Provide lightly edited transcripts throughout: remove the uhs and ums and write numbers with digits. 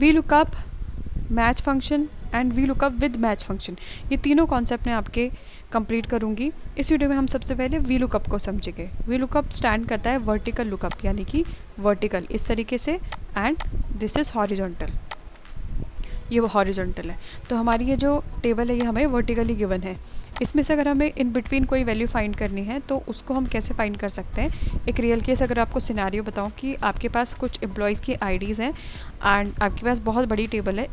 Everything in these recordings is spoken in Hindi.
V lookup, match function and V lookup with match function, ये तीनों कॉन्सेप्ट मैं आपके कंप्लीट करूँगी। इस वीडियो में हम सबसे पहले वी लुकअप को समझेंगे। वी लुकअप स्टैंड करता है वर्टिकल लुकअप, यानी कि वर्टिकल इस तरीके से, एंड दिस इज़ हॉरिजॉन्टल, ये वो हॉरिजॉन्टल है। तो हमारी ये जो टेबल है ये हमें वर्टिकली गिवन है। इसमें से अगर हमें इन बिटवीन कोई वैल्यू फाइंड करनी है तो उसको हम कैसे फाइंड कर सकते हैं। एक रियल केस अगर आपको सिनेरियो बताऊं कि आपके पास कुछ एम्प्लॉयज़ की आईडीज़ हैं एंड आपके पास बहुत बड़ी टेबल है,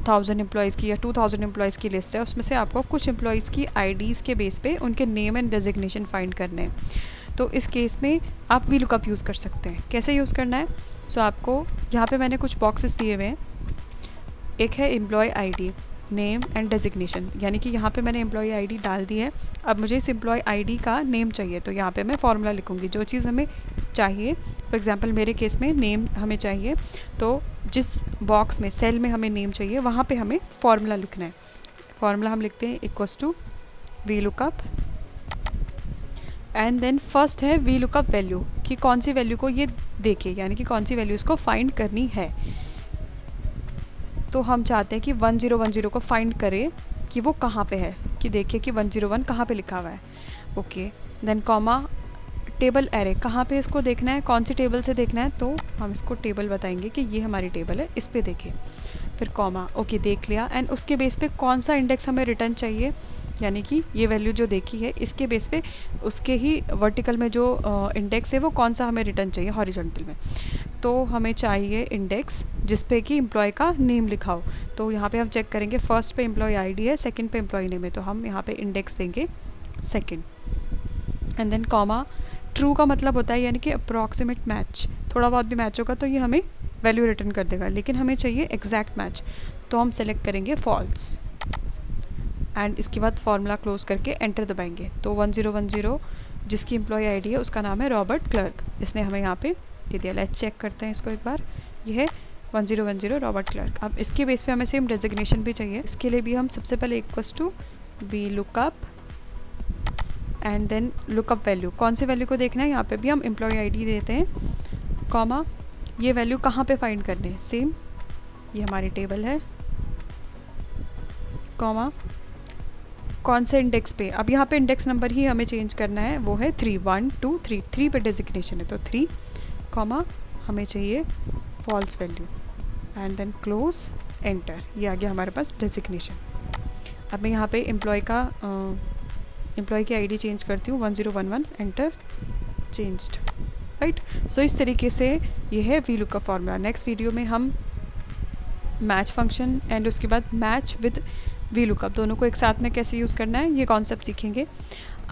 1000 एम्प्लॉयज़ की या 2000 एम्प्लॉयज़ की लिस्ट है, उसमें से आपको कुछ एम्प्लॉयज़ की आईडीज़ के बेस पे उनके नेम एंड डेजिग्नेशन फाइंड करने हैं। तो इस केस में आप वी लुकअप यूज़ कर सकते हैं। कैसे यूज़ करना है? सो आपको यहाँ पे मैंने कुछ बॉक्सेस दिए हुए हैं। एक है employee ID, name and designation, यानी कि यहाँ पे मैंने एम्प्लॉय आईडी डाल दी है। अब मुझे इस एम्प्लॉय आईडी का नेम चाहिए, तो यहाँ पे मैं फार्मूला लिखूँगी जो चीज़ हमें चाहिए। फॉर एग्जांपल मेरे केस में नेम हमें चाहिए, तो जिस बॉक्स में सेल में हमें नेम चाहिए वहाँ पे हमें फार्मूला लिखना है। फार्मूला हम लिखते हैं equals to V lookup, and then first है वी लुकअप वैल्यू, कि कौन सी वैल्यू को ये देखे, यानी कि कौन सी वैल्यू इसको फाइंड करनी है। तो हम चाहते हैं कि 1010 को फाइंड करें कि वो कहाँ पे है, कि देखिए कि 101 कहाँ पे लिखा हुआ है। Okay, then comma, table array, कहाँ पे इसको देखना है, कौन सी टेबल से देखना है, तो हम इसको टेबल बताएंगे कि ये हमारी टेबल है, इस पे देखें। फिर कॉमा, ओके देख लिया, एंड उसके बेस पे कौन सा इंडेक्स हमें रिटर्न चाहिए, यानी कि ये वैल्यू जो देखी है इसके बेस पे उसके ही वर्टिकल में जो इंडेक्स है वो कौन सा हमें रिटर्न चाहिए हॉरिजॉन्टल में। तो हमें चाहिए इंडेक्स जिस पे कि एम्प्लॉय का नेम लिखा हो। तो यहाँ पे हम चेक करेंगे, फर्स्ट पे एम्प्लॉय आईडी है, सेकंड पे एम्प्लॉय नेम है, तो हम यहाँ पे इंडेक्स देंगे second, and then comma. True का मतलब होता है यानी कि अप्रॉक्सीमेट मैच, थोड़ा बहुत भी मैच होगा तो ये हमें वैल्यू रिटर्न कर देगा, लेकिन हमें चाहिए एग्जैक्ट मैच, तो हम सेलेक्ट करेंगे फॉल्स, एंड इसके बाद फार्मूला क्लोज करके एंटर दबाएंगे। तो 1010 जिसकी एम्प्लॉय आईडी है उसका नाम है रॉबर्ट क्लर्क, इसने हमें यहाँ पे दे दिया। लेट्स चेक करते हैं इसको एक बार, ये है 1010 रॉबर्ट क्लर्क। अब इसके बेस पे हमें सेम डेजिग्नेशन भी चाहिए, इसके लिए भी हम सबसे पहले equals to V lookup and then lookup value, कौन सी वैल्यू को देखना है, यहाँ पे भी हम एम्प्लॉय आईडी देते हैं, कॉमा, ये वैल्यू कहाँ पे फाइंड करने है, सेम ये हमारी टेबल है, कॉमा, कौन से इंडेक्स पे, अब यहाँ पे इंडेक्स नंबर ही हमें चेंज करना है, वो है 3, 1 2 3, 3 पे डेजिग्नेशन है तो 3, कॉमा, हमें चाहिए false value, and then close enter, ये आ गया हमारे पास डेजिग्नेशन। अब मैं यहाँ पे एम्प्लॉय की आईडी चेंज करती हूँ 1011, एंटर, चेंज्ड, राइट। सो इस तरीके से ये है V lookup formula. Next video में हम मैच फंक्शन एंड उसके बाद मैच विद वी लुकअप दोनों को एक साथ में कैसे यूज़ करना है ये कॉन्सेप्ट सीखेंगे।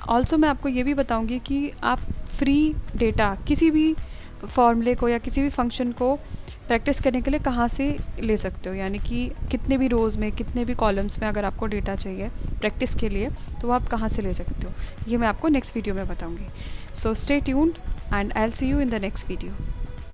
ऑल्सो मैं आपको ये भी बताऊंगी कि आप फ्री डेटा किसी भी फॉर्मूले को या किसी भी फंक्शन को प्रैक्टिस करने के लिए कहाँ से ले सकते हो, यानी कि कितने भी रोज़ में कितने भी कॉलम्स में अगर आपको डेटा चाहिए प्रैक्टिस के लिए तो आप कहाँ से ले सकते हो, ये मैं आपको नेक्स्ट वीडियो में बताऊँगी। So stay tuned and I will see you in the next video.